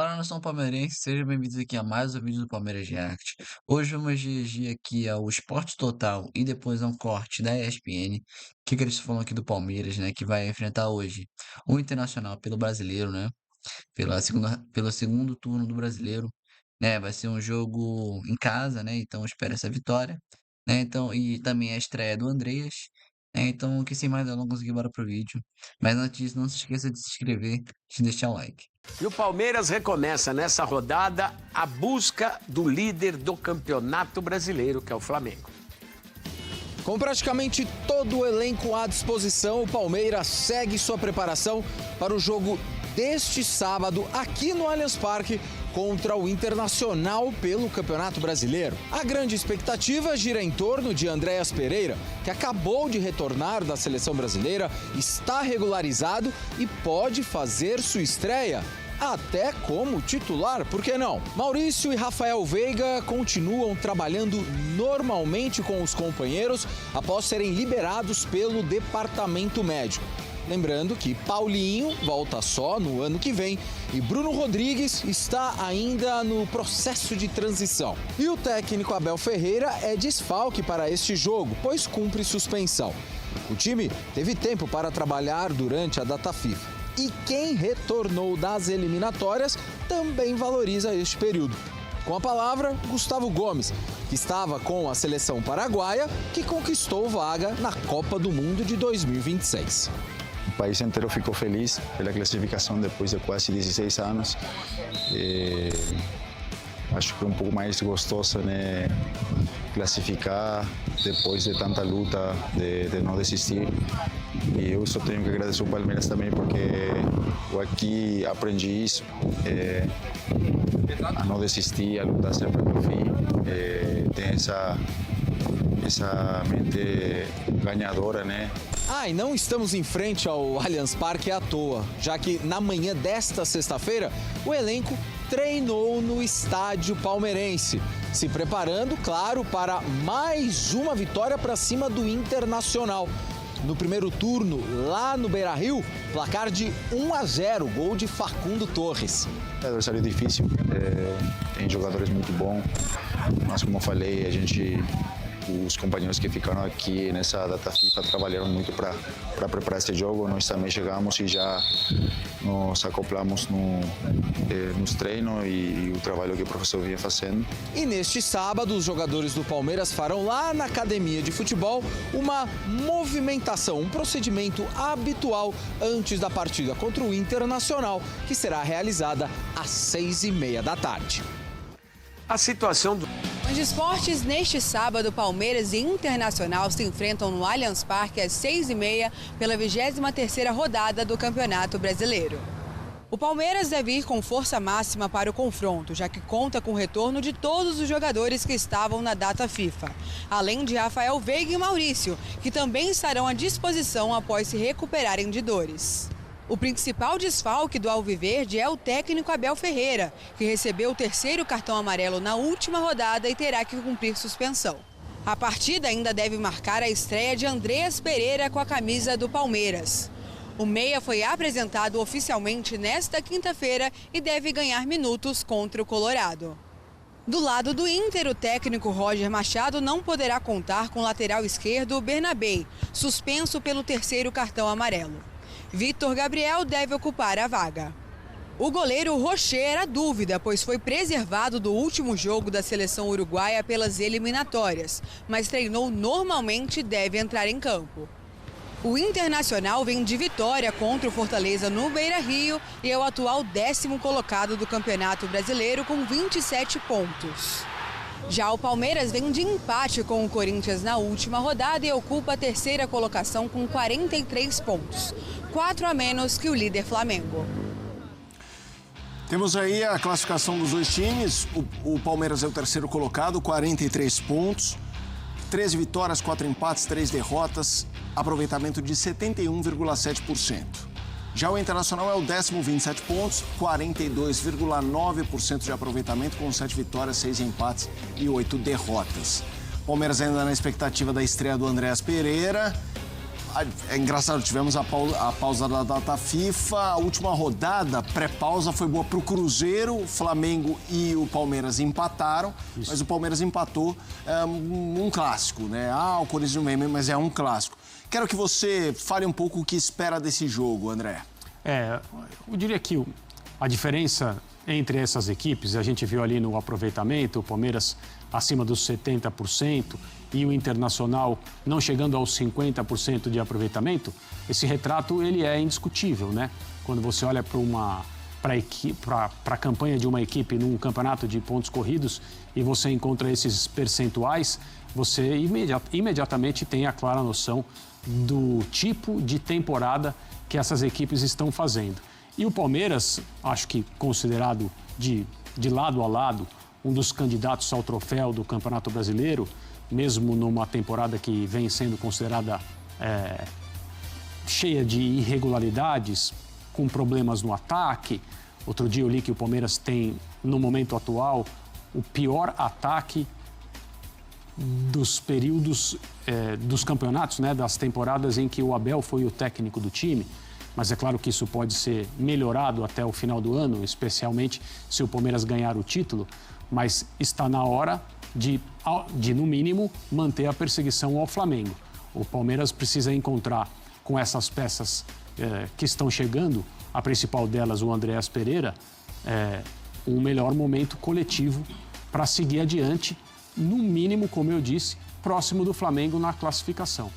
Fala, nação palmeirense, sejam bem-vindos aqui a mais um vídeo do Palmeiras React. Hoje vamos dirigir aqui ao Esporte Total e depois a um corte da ESPN. Que eles falam aqui do Palmeiras, né, que vai enfrentar hoje o Internacional pelo Brasileiro, né, pelo segundo turno do Brasileiro, né, vai ser um jogo em casa, né, então espera essa vitória, né, então, e também a estreia do Andreas, né, então, que sem mais delongas, vamos bora pro vídeo. Mas antes disso, não se esqueça de se inscrever e de deixar o like. E o Palmeiras recomeça nessa rodada a busca do líder do Campeonato Brasileiro, que é o Flamengo. Com praticamente todo o elenco à disposição, o Palmeiras segue sua preparação para o jogo deste sábado aqui no Allianz Parque contra o Internacional pelo Campeonato Brasileiro. A grande expectativa gira em torno de Andréas Pereira, que acabou de retornar da seleção brasileira, está regularizado e pode fazer sua estreia até como titular, por que não? Maurício e Rafael Veiga continuam trabalhando normalmente com os companheiros após serem liberados pelo departamento médico. Lembrando que Paulinho volta só no ano que vem e Bruno Rodrigues está ainda no processo de transição. E o técnico Abel Ferreira é desfalque para este jogo, pois cumpre suspensão. O time teve tempo para trabalhar durante a data FIFA. E quem retornou das eliminatórias também valoriza este período. Com a palavra, Gustavo Gomes, que estava com a seleção paraguaia, que conquistou vaga na Copa do Mundo de 2026. O país inteiro ficou feliz pela classificação depois de quase 16 anos. Acho que é um pouco mais gostoso, né, classificar depois de tanta luta, de não desistir. E eu só tenho que agradecer o Palmeiras também, porque eu aqui aprendi isso, a não desistir, a lutar sempre até o fim, ter essa mente ganhadora, né? E não estamos em frente ao Allianz Parque à toa, já que na manhã desta sexta-feira, o elenco treinou no estádio palmeirense, se preparando, claro, para mais uma vitória para cima do Internacional. No primeiro turno, lá no Beira-Rio, placar de 1-0, gol de Facundo Torres. É um adversário difícil, tem jogadores muito bons, mas como eu falei, os companheiros que ficaram aqui nessa data FIFA trabalharam muito para preparar este jogo. Nós também chegamos e já nos acoplamos nos treinos e o trabalho que o professor vinha fazendo. E neste sábado, os jogadores do Palmeiras farão lá na academia de futebol uma movimentação, um procedimento habitual antes da partida contra o Internacional, que será realizada às 6h30 da tarde. A situação do... Nos esportes, neste sábado, Palmeiras e Internacional se enfrentam no Allianz Parque às 6h30 pela 23ª rodada do Campeonato Brasileiro. O Palmeiras deve ir com força máxima para o confronto, já que conta com o retorno de todos os jogadores que estavam na data FIFA, além de Rafael Veiga e Maurício, que também estarão à disposição após se recuperarem de dores. O principal desfalque do Alviverde é o técnico Abel Ferreira, que recebeu o 3º cartão amarelo na última rodada e terá que cumprir suspensão. A partida ainda deve marcar a estreia de Andréas Pereira com a camisa do Palmeiras. O meia foi apresentado oficialmente nesta quinta-feira e deve ganhar minutos contra o Colorado. Do lado do Inter, o técnico Roger Machado não poderá contar com o lateral esquerdo Bernabei, suspenso pelo 3º cartão amarelo. Vitor Gabriel deve ocupar a vaga. O goleiro Rocher era dúvida, pois foi preservado do último jogo da seleção uruguaia pelas eliminatórias, mas treinou normalmente e deve entrar em campo. O Internacional vem de vitória contra o Fortaleza no Beira-Rio e é o atual 10º colocado do Campeonato Brasileiro com 27 pontos. Já o Palmeiras vem de empate com o Corinthians na última rodada e ocupa a 3ª colocação com 43 pontos, 4 a menos que o líder Flamengo. Temos aí a classificação dos dois times. O Palmeiras é o 3º colocado, 43 pontos, 13 vitórias, 4 empates, 3 derrotas, aproveitamento de 71,7%. Já o Internacional é o 10º, 27 pontos, 42,9% de aproveitamento, com 7 vitórias, 6 empates e 8 derrotas. Palmeiras ainda na expectativa da estreia do Andréas Pereira. É engraçado, tivemos a pausa da data FIFA, a última rodada, pré-pausa, foi boa para o Cruzeiro, o Flamengo e o Palmeiras empataram, mas o Palmeiras empatou um clássico, né? O Corinthians não vem, mas é um clássico. Quero que você fale um pouco o que espera desse jogo, André. Eu diria que a diferença entre essas equipes, a gente viu ali no aproveitamento, o Palmeiras acima dos 70% e o Internacional não chegando aos 50% de aproveitamento, esse retrato ele é indiscutível, né? Quando você olha para a campanha de uma equipe num campeonato de pontos corridos e você encontra esses percentuais, você imediatamente tem a clara noção do tipo de temporada que essas equipes estão fazendo. E o Palmeiras, acho que considerado de lado a lado um dos candidatos ao troféu do Campeonato Brasileiro, mesmo numa temporada que vem sendo considerada cheia de irregularidades, com problemas no ataque. Outro dia eu li que o Palmeiras tem, no momento atual, o pior ataque dos períodos dos campeonatos, né, das temporadas em que o Abel foi o técnico do time. Mas é claro que isso pode ser melhorado até o final do ano, especialmente se o Palmeiras ganhar o título. Mas está na hora de no mínimo, manter a perseguição ao Flamengo. O Palmeiras precisa encontrar, com essas peças que estão chegando, a principal delas, o Andréas Pereira, um melhor momento coletivo para seguir adiante, no mínimo, como eu disse, próximo do Flamengo na classificação.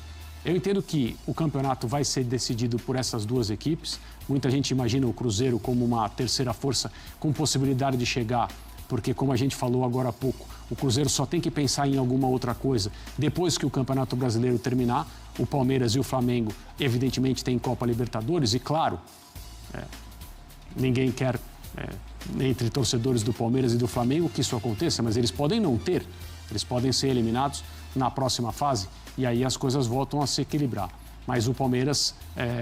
Eu entendo que o campeonato vai ser decidido por essas duas equipes. Muita gente imagina o Cruzeiro como uma terceira força com possibilidade de chegar, porque, como a gente falou agora há pouco, o Cruzeiro só tem que pensar em alguma outra coisa depois que o Campeonato Brasileiro terminar. O Palmeiras e o Flamengo, evidentemente, têm Copa Libertadores e, claro, ninguém quer, entre torcedores do Palmeiras e do Flamengo, que isso aconteça, mas eles podem não ter, eles podem ser eliminados na próxima fase e aí as coisas voltam a se equilibrar. Mas o Palmeiras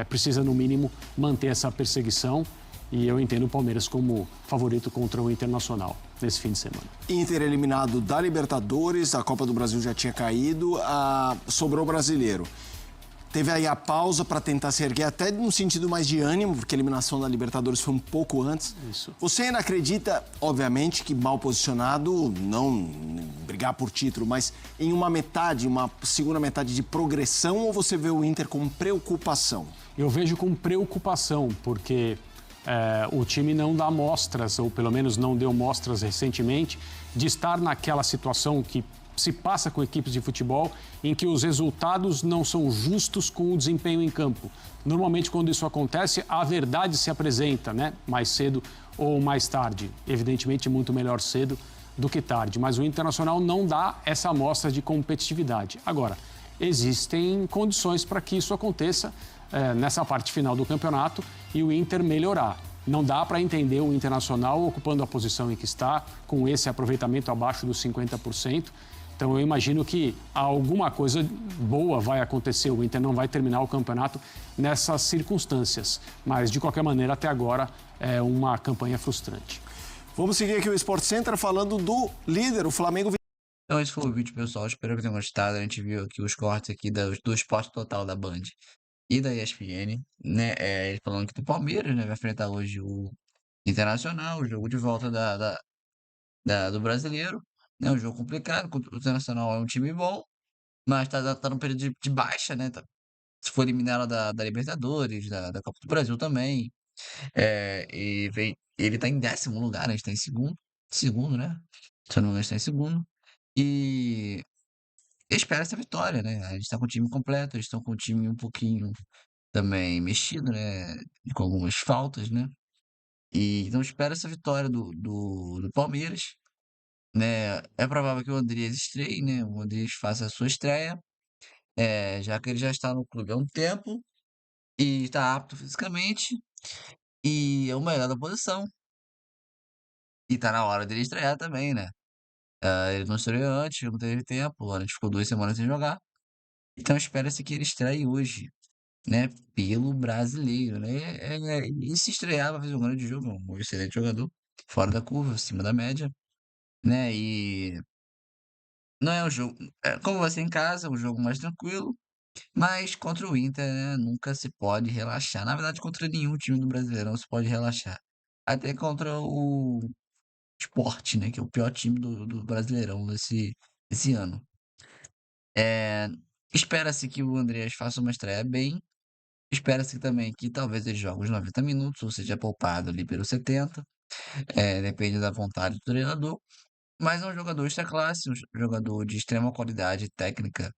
precisa, no mínimo, manter essa perseguição e eu entendo o Palmeiras como favorito contra o Internacional nesse fim de semana. Inter eliminado da Libertadores, a Copa do Brasil já tinha caído, sobrou o Brasileiro. Teve aí a pausa para tentar se erguer, até num sentido mais de ânimo, porque a eliminação da Libertadores foi um pouco antes. Isso. Você ainda acredita, obviamente, que mal posicionado, não brigar por título, mas em uma segunda metade de progressão, ou você vê o Inter com preocupação? Eu vejo com preocupação, porque o time não dá mostras, ou pelo menos não deu mostras recentemente, de estar naquela situação que se passa com equipes de futebol em que os resultados não são justos com o desempenho em campo. Normalmente, quando isso acontece, a verdade se apresenta, né? Mais cedo ou mais tarde. Evidentemente, muito melhor cedo do que tarde. Mas o Internacional não dá essa amostra de competitividade. Agora, existem condições para que isso aconteça nessa parte final do campeonato e o Inter melhorar. Não dá para entender o Internacional ocupando a posição em que está, com esse aproveitamento abaixo dos 50%. Então, eu imagino que alguma coisa boa vai acontecer. O Inter não vai terminar o campeonato nessas circunstâncias. Mas, de qualquer maneira, até agora, é uma campanha frustrante. Vamos seguir aqui o Sport Center falando do líder, o Flamengo. Então, esse foi o vídeo, pessoal. Espero que tenham gostado. A gente viu aqui os cortes aqui do Esporte Total da Band e da ESPN, né? Ele falando que do Palmeiras, né? Vai enfrentar hoje o Internacional, o jogo de volta do Brasileiro. É um jogo complicado, o Internacional é um time bom, mas tá num período de baixa, né? Se for eliminado da Libertadores, da Copa do Brasil também. Ele tá em 10º lugar, né? A gente tá em segundo, né? Se eu não me engano, a gente tá em segundo. E espera essa vitória, né? A gente tá com o time completo, eles estão com o time um pouquinho também mexido, né? Com algumas faltas, né? E então espera essa vitória do Palmeiras, né? É provável que o Andrés estreie, né? O Andrés faça a sua estreia, já que ele já está no clube há um tempo e está apto fisicamente e é o melhor da posição. E tá na hora dele estrear também, né? Ele não estreou antes, não teve tempo, a gente ficou 2 semanas sem jogar. Então espera-se que ele estreie hoje, né? Pelo brasileiro, né? E se estrear, vai fazer um grande jogo, um excelente jogador, fora da curva, acima da média, né? E não é um jogo. Como vai ser em casa, é um jogo mais tranquilo, Mas contra o Inter, né, nunca se pode relaxar. Na verdade, contra nenhum time do Brasileirão se pode relaxar. Até contra o Sport, né, que é o pior time do Brasileirão desse ano. É, espera-se que o Andreas faça uma estreia bem. Espera-se também que talvez ele jogue os 90 minutos, ou seja, poupado ali pelos 70. Depende da vontade do treinador. Mas é um jogador extra classe, um jogador de extrema qualidade técnica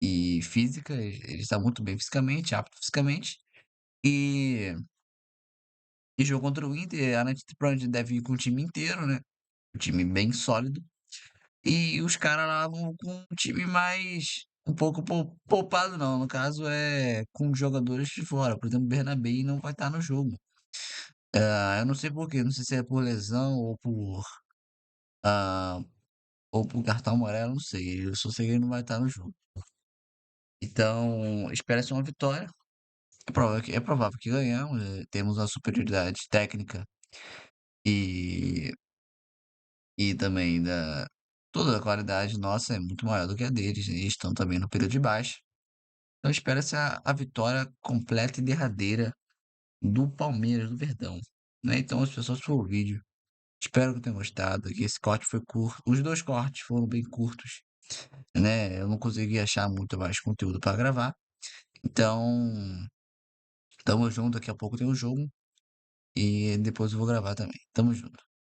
e física. Ele está muito bem fisicamente, apto fisicamente. E, e jogo contra o Inter, a Nath provavelmente deve ir com o time inteiro, né? Um time bem sólido. E os caras lá vão com um time mais. Um pouco poupado, não. No caso, é com jogadores de fora. Por exemplo, o Bernabé não vai estar no jogo. Eu não sei por quê. Não sei se é por lesão ah, ou por cartão amarelo. Não sei. Eu só sei que ele não vai estar no jogo. Então, espera-se uma vitória. É provável que ganhamos. Temos uma superioridade técnica e, e também toda a qualidade nossa é muito maior do que a deles, né? Eles estão também no período de baixa. Então espera-se a vitória completa e derradeira do Palmeiras, do Verdão, né? Então as pessoas por vídeo. Espero que tenham gostado, que esse corte foi curto. Os dois cortes foram bem curtos, né? Eu não consegui achar muito mais conteúdo para gravar. Então, tamo junto, daqui a pouco tem um jogo e depois eu vou gravar também. Tamo junto.